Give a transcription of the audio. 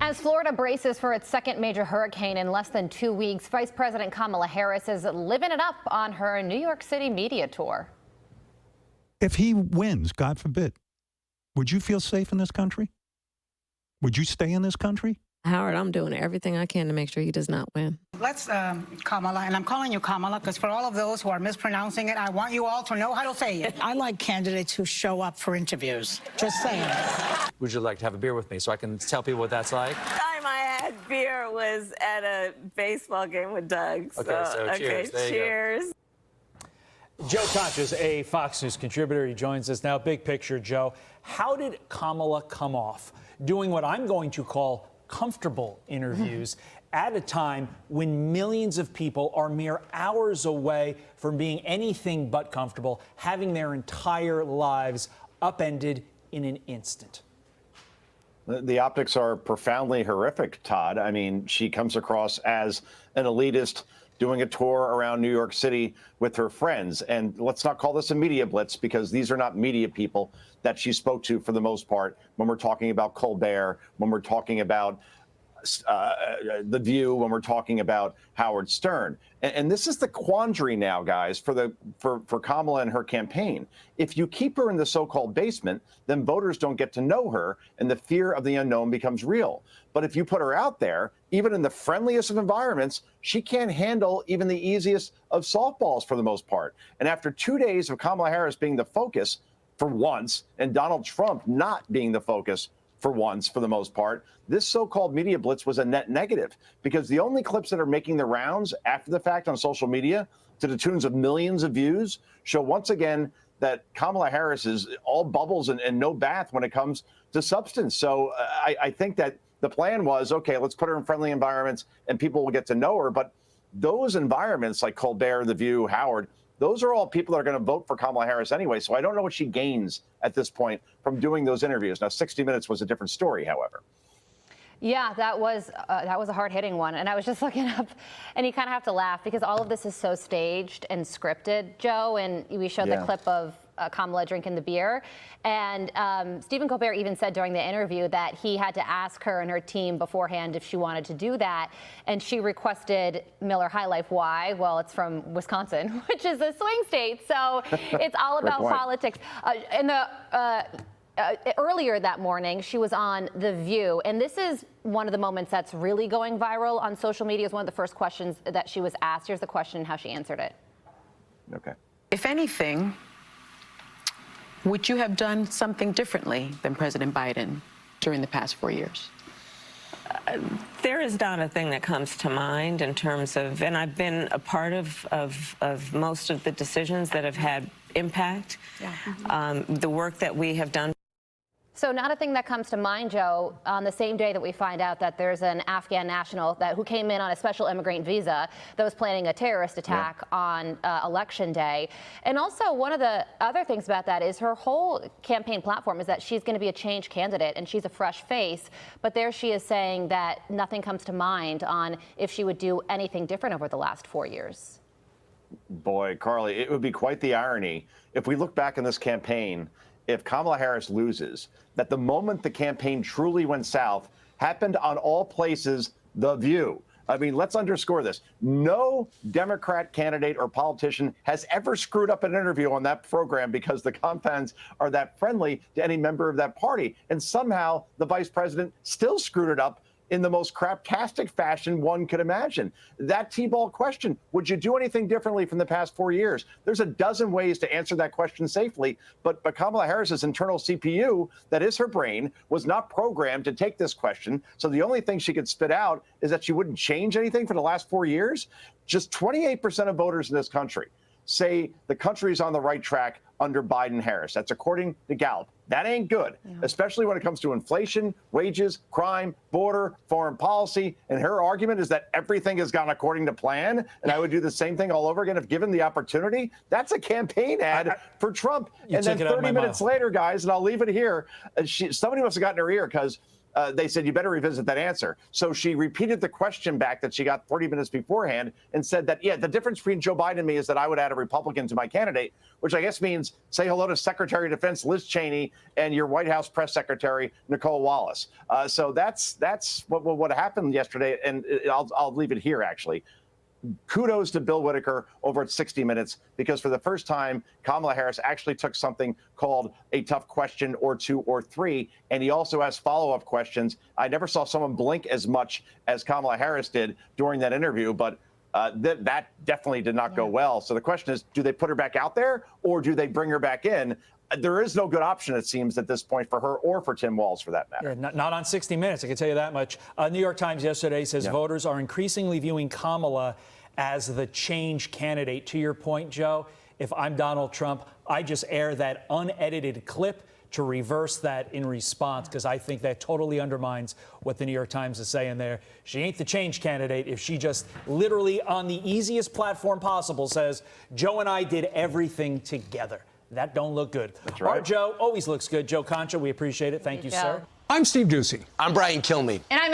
As Florida braces for its second major hurricane in less than 2 weeks, Vice President Kamala Harris is living it up on her New York City media tour. If he wins, God forbid, would you feel safe in this country? Would you stay in this country? Howard, I'm doing everything I can to make sure he does not win. Let's, Kamala, and I'm calling you Kamala because for all of those who are mispronouncing it, I want you all to know how to say it. I like candidates who show up for interviews. Just saying. Would you like to have a beer with me so I can tell people what that's like? The time I had beer was at a baseball game with Doug. So cheers. Okay, cheers. Joe Concha's a Fox News contributor. He joins us now. Big picture, Joe. How did Kamala come off doing what I'm going to call comfortable interviews at a time when millions of people are mere hours away from being anything but comfortable, having their entire lives upended in an instant? The optics are profoundly horrific, Todd. I mean, she comes across as an elitist doing a tour around New York City with her friends. And let's not call this a media blitz, because these are not media people that she spoke to for the most part when we're talking about Colbert, when we're talking about The View, when we're talking about Howard Stern. And this is the quandary now, guys, for Kamala and her campaign. If you keep her in the so-called basement, then voters don't get to know her, and the fear of the unknown becomes real. But if you put her out there, even in the friendliest of environments, she can't handle even the easiest of softballs for the most part. And after 2 days of Kamala Harris being the focus for once, and Donald Trump not being the focus for once, for the most part, this so-called media blitz was a net negative, because the only clips that are making the rounds after the fact on social media, to the tunes of millions of views, show once again that Kamala Harris is all bubbles and no bath when it comes to substance. So I think that the plan was, okay, let's put her in friendly environments and people will get to know her. But those environments like Colbert, The View, Howard, those are all people that are going to vote for Kamala Harris anyway. So I don't know what she gains at this point from doing those interviews. Now, 60 Minutes was a different story, however. Yeah, that was a hard-hitting one. And I was just looking up, and you kind of have to laugh because all of this is so staged and scripted, Joe. And we showed the clip of Kamala drinking the beer. And Stephen Colbert even said during the interview that he had to ask her and her team beforehand if she wanted to do that. And she requested Miller High Life. Why? Well, it's from Wisconsin, which is a swing state. So it's all about politics. Earlier that morning, she was on The View, and this is one of the moments that's really going viral on social media. It's one of the first questions that she was asked. Here's the question and how she answered it. Okay. If anything, would you have done something differently than President Biden during the past 4 years? There is not a thing that comes to mind in terms of, and I've been a part of most of the decisions that have had impact. Yeah. The work that we have done. So not a thing that comes to mind, Joe, on the same day that we find out that there's an Afghan national who came in on a special immigrant visa that was planning a terrorist attack on Election Day. And also one of the other things about that is her whole campaign platform is that she's going to be a change candidate and she's a fresh face. But there she is saying that nothing comes to mind on if she would do anything different over the last 4 years. Boy, Carly, it would be quite the irony if we look back in this campaign, if Kamala Harris loses, that the moment the campaign truly went south happened on all places, The View. I mean, let's underscore this. No Democrat candidate or politician has ever screwed up an interview on that program because the confines are that friendly to any member of that party. And somehow the vice president still screwed it up in the most craptastic fashion one could imagine. That T-ball question, would you do anything differently from the past 4 years? There's a dozen ways to answer that question safely, but Kamala Harris's internal CPU, that is her brain, was not programmed to take this question. So the only thing she could spit out is that she wouldn't change anything for the last 4 years. Just 28% of voters in this country say the country is on the right track under Biden-Harris. That's according to Gallup. That ain't good, especially when it comes to inflation, wages, crime, border, foreign policy. And her argument is that everything has gone according to plan. And I would do the same thing all over again if given the opportunity. That's a campaign ad for Trump. And then 30 minutes later, guys, and I'll leave it here, somebody must have gotten her ear because they said, you better revisit that answer. So she repeated the question back that she got 30 minutes beforehand and said that, yeah, the difference between Joe Biden and me is that I would add a Republican to my candidate, which I guess means say hello to Secretary of Defense Liz Cheney and your White House press secretary, Nicole Wallace. So that's what happened yesterday. And I'll leave it here, actually. Kudos to Bill Whitaker over at 60 Minutes, because for the first time, Kamala Harris actually took something called a tough question or two or three, and he also has follow-up questions. I never saw someone blink as much as Kamala Harris did during that interview, but that definitely did not go well. So the question is, do they put her back out there or do they bring her back in? There is no good option, it seems, at this point for her or for Tim Walz, for that matter. Yeah, not on 60 Minutes, I can tell you that much. New York Times yesterday says voters are increasingly viewing Kamala as the change candidate. To your point, Joe, if I'm Donald Trump, I just air that unedited clip to reverse that in response, because I think that totally undermines what the New York Times is saying there. She ain't the change candidate if she just literally on the easiest platform possible says, Joe and I did everything together. That don't look good. That's right. Our Joe always looks good. Joe Concha, we appreciate it. Thank you, sir. I'm Steve Ducey. I'm Brian Kilmeade. And I'm